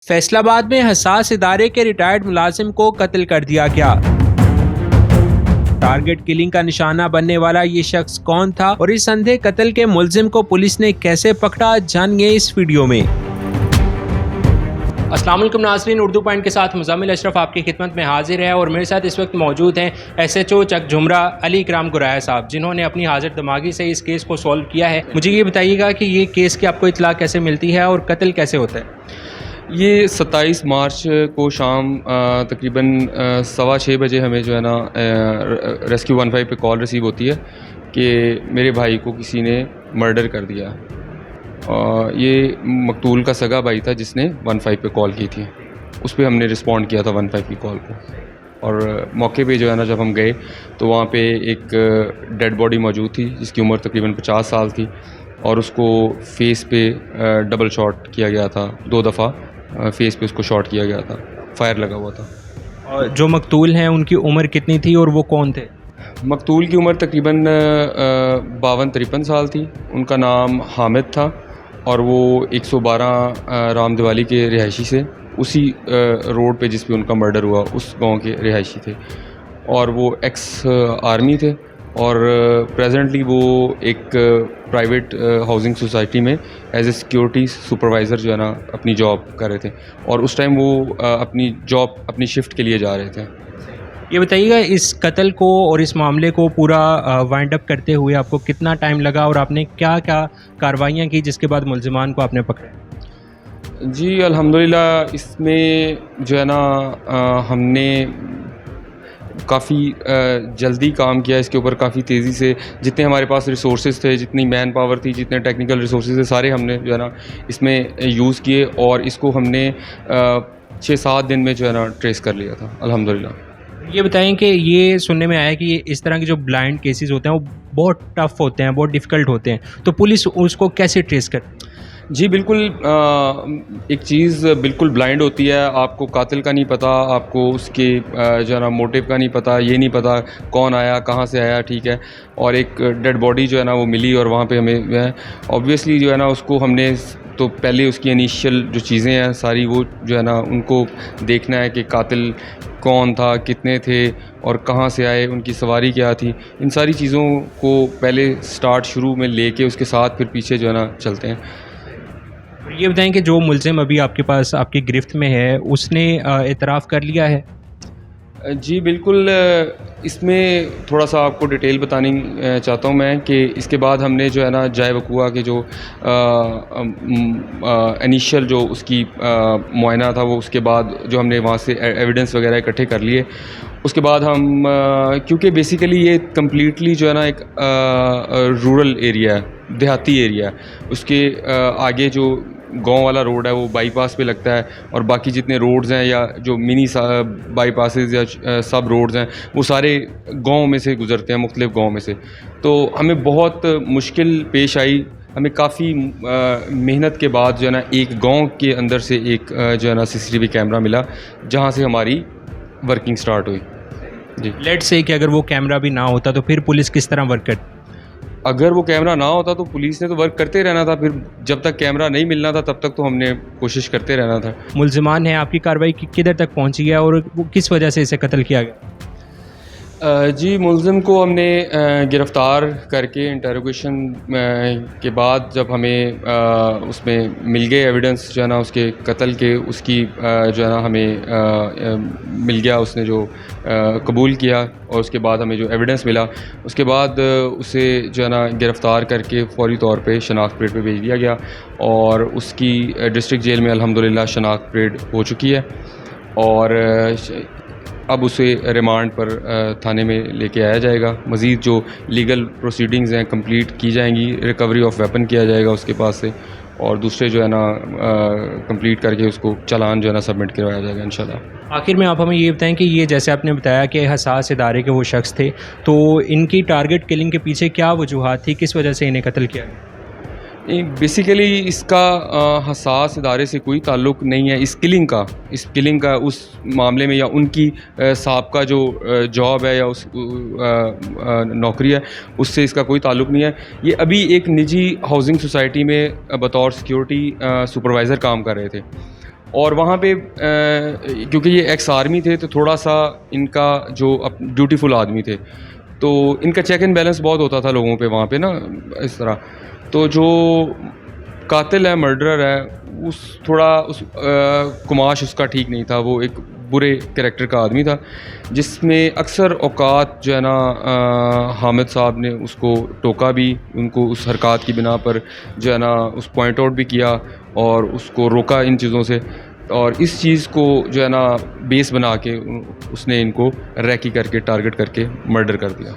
फैसलाबाद में हसास इदारे के रिटायर्ड मुलाजिम को कत्ल कर दिया गया। टारगेट किलिंग का निशाना बनने वाला ये शख्स कौन था और इस अंधे कत्ल के मुलजिम को पुलिस ने कैसे पकड़ा, जानिए इस वीडियो में। अस्सलाम वालेकुम नाज़रीन, उर्दू पॉइंट के साथ मुज़म्मिल अशरफ आपकी खिदमत में हाजिर है और मेरे साथ इस वक्त मौजूद हैं SHO चक झुमरा अली इकराम गुराया साहब, जिन्होंने अपनी हाजिर दिमागी से इस केस को सॉल्व किया है। मुझे ये बताइएगा कि ये केस की आपको इतला कैसे मिलती है और कत्ल कैसे होता है? ये 27 मार्च को शाम तकरीबन 6:15 बजे हमें जो है ना रेस्क्यू 15 पे कॉल रिसीव होती है कि मेरे भाई को किसी ने मर्डर कर दिया। ये मकतूल का सगा भाई था जिसने 15 पे कॉल की थी। उस पर हमने रिस्पॉन्ड किया था 15 की कॉल को, और मौके पे जो है ना जब हम गए तो वहाँ पे एक डेड बॉडी मौजूद थी जिसकी उम्र तकरीबन 50 साल थी, और उसको फेस पे डबल शॉट किया गया था। 2 दफ़ा फेस पे उसको शॉट किया गया था, फायर लगा हुआ था। और जो मकतूल हैं उनकी उम्र कितनी थी और वो कौन थे? मकतूल की उम्र तकरीबन 52-53 साल थी। उनका नाम हामिद था और वो 112 राम दिवाली के रिहायशी से, उसी रोड पे जिस पे उनका मर्डर हुआ उस गांव के रिहायशी थे, और वो एक्स आर्मी थे, और प्रेजेंटली वो एक प्राइवेट हाउसिंग सोसाइटी में एज ए सिक्योरिटी सुपरवाइज़र जो है ना अपनी जॉब कर रहे थे, और उस टाइम वो अपनी शिफ्ट के लिए जा रहे थे। ये बताइएगा, इस कत्ल को और इस मामले को पूरा वाइंड अप करते हुए आपको कितना टाइम लगा और आपने क्या क्या कार्रवाइयाँ की जिसके बाद मुलजिमान को आपने पकड़ा? जी अल्हम्दुलिल्लाह, इसमें जो है ना हमने काफ़ी जल्दी काम किया इसके ऊपर, काफ़ी तेज़ी से। जितने हमारे पास रिसोर्सेज थे, जितनी मैन पावर थी, जितने टेक्निकल रिसोर्सेज थे, सारे हमने जो है ना इसमें यूज़ किए, और इसको हमने 6-7 दिन में जो है ना ट्रेस कर लिया था अल्हम्दुलिल्लाह। ये बताएं कि ये सुनने में आया कि इस तरह के जो ब्लाइंड केसेस होते हैं वो बहुत टफ़ होते हैं, बहुत डिफ़िकल्ट होते हैं, तो पुलिस उसको कैसे ट्रेस करती है? जी बिल्कुल, एक चीज़ बिल्कुल ब्लाइंड होती है। आपको कातिल का नहीं पता, आपको उसके जो है ना मोटिव का नहीं पता, ये नहीं पता कौन आया, कहाँ से आया, ठीक है। और एक डेड बॉडी जो है ना वो मिली, और वहाँ पे हमें जो है ऑब्वियसली जो है ना उसको हमने तो पहले उसकी इनिशियल जो चीज़ें हैं सारी वो जो है ना उनको देखना है कि कातिल कौन था, कितने थे और कहाँ से आए, उनकी सवारी क्या थी। इन सारी चीज़ों को पहले शुरू में लेके उसके साथ फिर पीछे जो है ना चलते हैं। ये बताएं कि जो मुलजिम अभी आपके पास आपकी गिरफ्त में है उसने एतराफ़ कर लिया है? जी बिल्कुल, इसमें थोड़ा सा आपको डिटेल बतानी चाहता हूँ मैं कि इसके बाद हमने जो है ना जाए वक़ुआ के जो इनिशियल जो उसकी मुआयना था, वो उसके बाद जो हमने वहाँ से एविडेंस वगैरह इकट्ठे कर लिए। उसके बाद हम क्योंकि बेसिकली ये कम्प्लीटली जो है ना एक रूरल एरिया है, देहाती एरिया है, उसके आगे जो गांव वाला रोड है वो बाईपास पे लगता है, और बाकी जितने रोड्स हैं या जो मिनी बाईपासेस या सब रोड्स हैं वो सारे गांव में से गुज़रते हैं, मुख्तलिफ गांव में से। तो हमें बहुत मुश्किल पेश आई। हमें काफ़ी मेहनत के बाद जो है ना एक गांव के अंदर से एक जो है ना CCTV कैमरा मिला, जहां से हमारी वर्किंग स्टार्ट हुई। जी, लेट्स से कि अगर वो कैमरा भी ना होता तो फिर पुलिस किस तरह वर्क करती? अगर वो कैमरा ना होता तो पुलिस ने तो वर्क करते रहना था, फिर जब तक कैमरा नहीं मिलना था तब तक तो हमने कोशिश करते रहना था। मुलजिमान है, आपकी कार्रवाई किधर तक पहुंची है और वो किस वजह से इसे कत्ल किया गया? जी, मुलज़िम को हमने गिरफ़्तार करके इंटरोगेशन के बाद जब हमें उसमें मिल गए एविडेंस जो है ना उसके कत्ल के, उसकी जो है ना हमें मिल गया, उसने जो कबूल किया, और उसके बाद हमें जो एविडेंस मिला उसके बाद उसे जो है ना गिरफ़्तार करके फ़ौरी तौर पे शनाख्त परेड पे भेज दिया गया, और उसकी डिस्ट्रिक्ट जेल में अल्हम्दुलिल्लाह शनाख्त परेड हो चुकी है, और अब उसे रिमांड पर थाने में लेके आया जाएगा। मज़ीद जो लीगल प्रोसीडिंग्स हैं कंप्लीट की जाएंगी, रिकवरी ऑफ वेपन किया जाएगा उसके पास से, और दूसरे जो है ना कंप्लीट करके उसको चालान जो है ना सबमिट करवाया जाएगा इंशाल्लाह। आखिर में आप हमें ये बताएं कि ये जैसे आपने बताया कि हसास इदारे के वो शख्स थे, तो इनकी टारगेट किलिंग के पीछे क्या वजूहात थी, किस वजह से इन्हें कत्ल किया गया? बेसिकली इसका हसास इदारे से कोई ताल्लुक़ नहीं है। इस किलिंग का उस मामले में या उनकी साबका जो जॉब है या उस नौकरी है उससे इसका कोई ताल्लुक़ नहीं है। ये अभी एक निजी हाउसिंग सोसाइटी में बतौर सिक्योरिटी सुपरवाइज़र काम कर रहे थे, और वहाँ पे क्योंकि ये एक्स आर्मी थे तो थोड़ा सा इनका जो ड्यूटीफुल आदमी थे, तो इनका चेक एंड बैलेंस बहुत होता था लोगों पे वहाँ पे ना, इस तरह। तो जो कातिल है, मर्डरर है, उस कुमाश उसका ठीक नहीं था, वो एक बुरे कैरेक्टर का आदमी था, जिसमें अक्सर औकात जो है ना हामिद साहब ने उसको टोका भी, उनको उस हरकत की बिना पर जो है ना उस पॉइंट आउट भी किया और उसको रोका इन चीज़ों से, और इस चीज़ को जो है ना बेस बना के उसने इनको रैकी करके टारगेट करके मर्डर कर दिया।